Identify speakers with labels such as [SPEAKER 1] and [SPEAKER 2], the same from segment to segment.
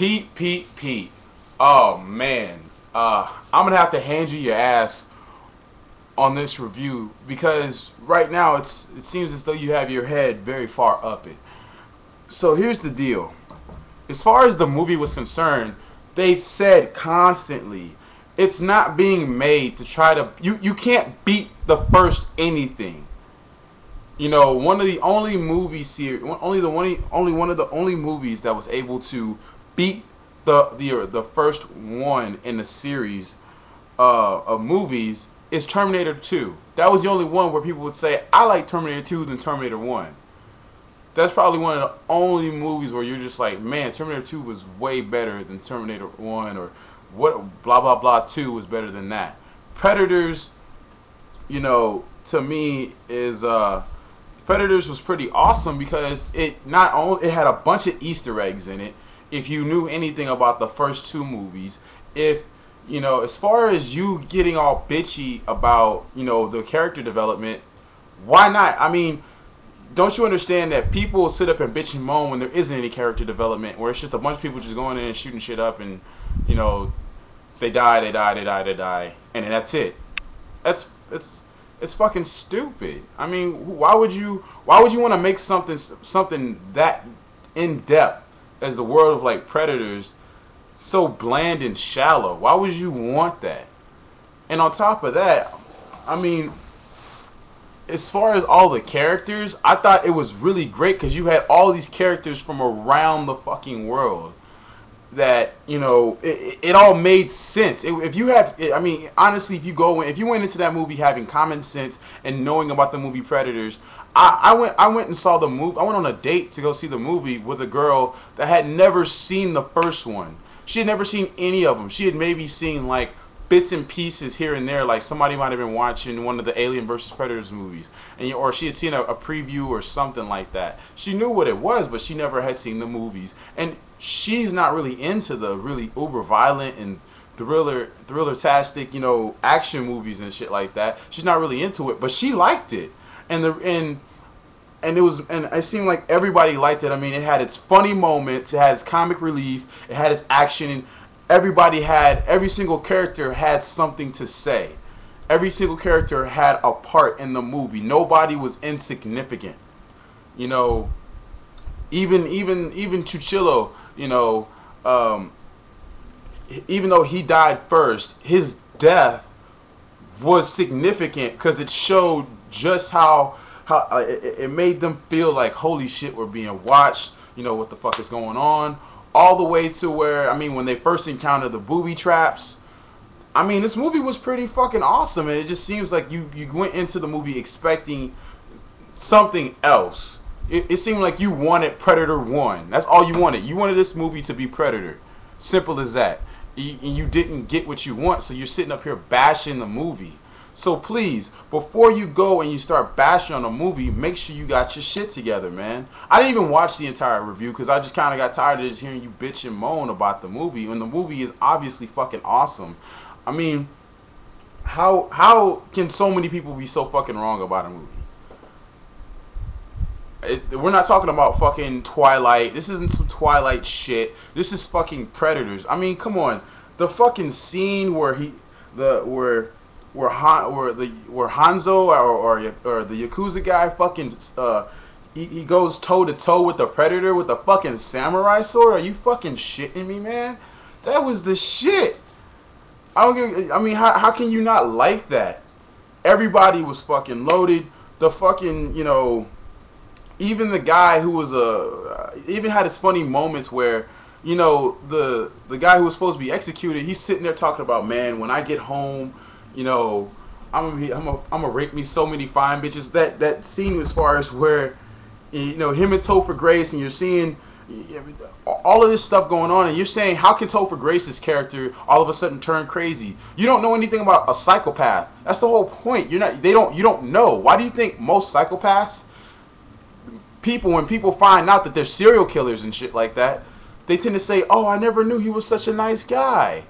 [SPEAKER 1] Pete. Oh man, I'm gonna have to hand you your ass on this review because right now it seems as though you have your head very far up it. So here's the deal. As far as the movie was concerned, they said constantly it's not being made to try to you can't beat the first anything. You know, one of the only movie series, only one of the only movies that was able to beat the first one in the series of movies is Terminator 2. That was the only one where people would say I like Terminator 2 than Terminator 1. That's probably one of the only movies where you're just like, man, Terminator 2 was way better than Terminator 1, or what blah blah blah 2 was better than that. Predators, you know, to me is Predators was pretty awesome because it not only it had a bunch of Easter eggs in it. If you knew anything about the first two movies, if you know, as far as you getting all bitchy about, you know, the character development, why not? I mean, don't you understand that people sit up and bitch and moan when there isn't any character development, where it's just a bunch of people just going in and shooting shit up, and you know, they die, and then that's it. That's it's fucking stupid. I mean, why would you want to make something that in depth as the world of like Predators so bland and shallow? Why would you want that? And on top of that, I mean, as far as all the characters, I thought it was really great because you had all these characters from around the fucking world that, you know, it all made sense. If you have, I mean, honestly, if you went into that movie having common sense and knowing about the movie Predators, I went and saw the movie. I went on a date to go see the movie with a girl that had never seen the first one. She had never seen any of them. She had maybe seen like bits and pieces here and there, like somebody might have been watching one of the Alien vs Predators movies, or she had seen a preview or something like that. She knew what it was, but she never had seen the movies, and she's not really into the really uber violent and thriller-tastic, you know, action movies and shit like that. She's not really into it, but she liked it, and it seemed like everybody liked it. I mean, it had its funny moments, it had its comic relief, it had its action, and every single character had something to say. Every single character had a part in the movie. Nobody was insignificant. You know, even Chuchillo, you know, even though he died first, his death was significant because it showed just how it made them feel like, holy shit, we're being watched. You know, what the fuck is going on? All the way to where, I mean, when they first encountered the booby traps, I mean, this movie was pretty fucking awesome, and it just seems like you went into the movie expecting something else. It seemed like you wanted Predator 1. That's all you wanted. You wanted this movie to be Predator. Simple as that. And you didn't get what you want, so you're sitting up here bashing the movie. So please, before you go and you start bashing on a movie, make sure you got your shit together, man. I didn't even watch the entire review because I just kind of got tired of just hearing you bitch and moan about the movie, when the movie is obviously fucking awesome. I mean, how can so many people be so fucking wrong about a movie? We're not talking about fucking Twilight. This isn't some Twilight shit. This is fucking Predators. I mean, come on. The fucking scene where where Hanzo or the Yakuza guy fucking he goes toe to toe with the Predator with the fucking samurai sword. Are you fucking shitting me, man? That was the shit. I mean, how can you not like that? Everybody was fucking loaded. The fucking, you know, even the guy who was even had his funny moments where, you know, the guy who was supposed to be executed, he's sitting there talking about, man, when I get home, you know, I'm gonna rape me so many fine bitches. That scene as far as where, you know, him and Topher Grace, and you're seeing all of this stuff going on, and you're saying, how can Topher Grace's character all of a sudden turn crazy? You don't know anything about a psychopath. That's the whole point. You don't know. Why do you think most psychopaths, when people find out that they're serial killers and shit like that, they tend to say, oh, I never knew he was such a nice guy.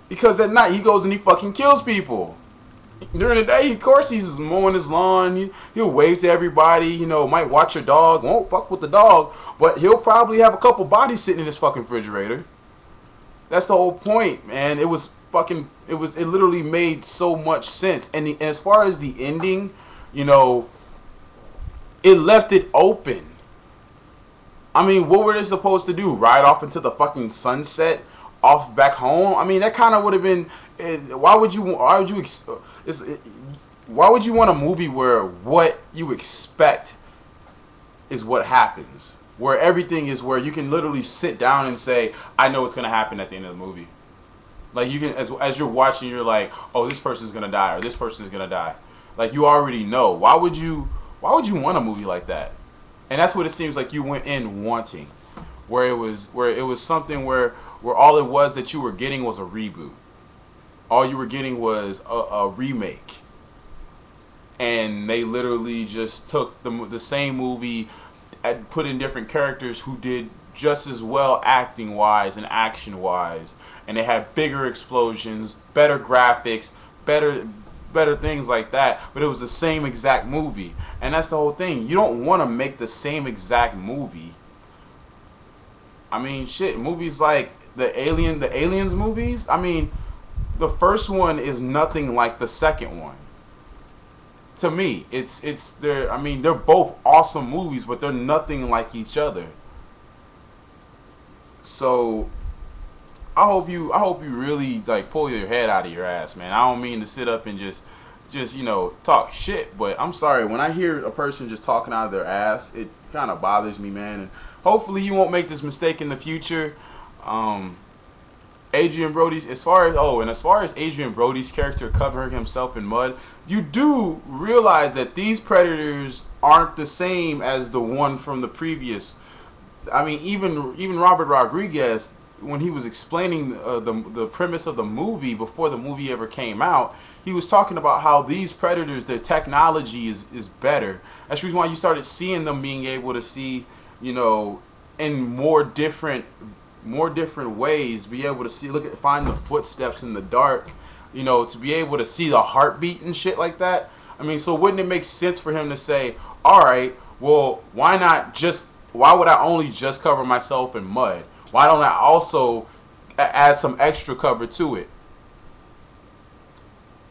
[SPEAKER 1] Because at night he goes and he fucking kills people. During the day, of course, he's mowing his lawn. He'll wave to everybody. Might watch your dog. Won't fuck with the dog, but he'll probably have a couple bodies sitting in his fucking refrigerator. That's the whole point, man. It was fucking. It literally made so much sense. And as far as the ending, you know, it left it open. I mean, what were they supposed to do? Ride off into the fucking sunset, off back home? I mean, that kind of would have been. Why would you? Why would you want a movie where what you expect is what happens? Where everything is where you can literally sit down and say, I know what's gonna happen at the end of the movie. Like you can, as you're watching, you're like, oh, this person's gonna die or this person's gonna die. Like you already know. Why would you want a movie like that? And that's what it seems like you went in wanting, where it was something where all it was that you were getting was a reboot. All you were getting was a remake, and they literally just took the same movie and put in different characters who did just as well acting wise and action wise, and they had bigger explosions, better graphics, better things like that, but it was the same exact movie. And that's the whole thing. You don't want to make the same exact movie. I mean, shit, movies like the Aliens movies, I mean, the first one is nothing like the second one. To me, they're both awesome movies, but they're nothing like each other. So I hope you really like pull your head out of your ass, man. I don't mean to sit up and just talk shit, but I'm sorry, when I hear a person just talking out of their ass, it kind of bothers me, man. And hopefully you won't make this mistake in the future. Adrian Brody's, as far as Adrian Brody's character covering himself in mud, you do realize that these predators aren't the same as the one from the previous. I mean, even Robert Rodriguez, when he was explaining the premise of the movie before the movie ever came out, he was talking about how these predators, their technology is better. That's the reason why you started seeing them being able to see, in more different ways, be able to see, find the footsteps in the dark, to be able to see the heartbeat and shit like that. I mean, so wouldn't it make sense for him to say, all right, well, why would I only just cover myself in mud? Why don't I also add some extra cover to it?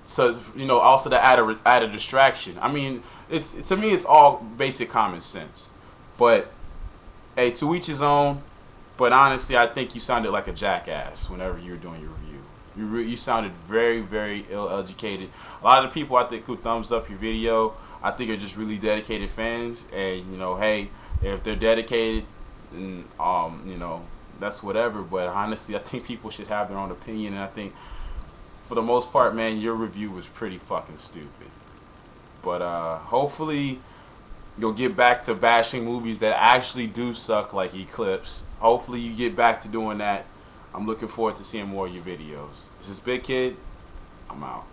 [SPEAKER 1] So, also to add a distraction. I mean, to me, it's all basic common sense. But, hey, to each his own. But honestly, I think you sounded like a jackass whenever you were doing your review. You sounded very, very ill-educated. A lot of the people I think who thumbs up your video, I think are just really dedicated fans. And hey, if they're dedicated, then that's whatever. But honestly, I think people should have their own opinion. And I think, for the most part, man, your review was pretty fucking stupid. But hopefully you'll get back to bashing movies that actually do suck, like Eclipse. Hopefully you get back to doing that. I'm looking forward to seeing more of your videos. This is Big Kid. I'm out.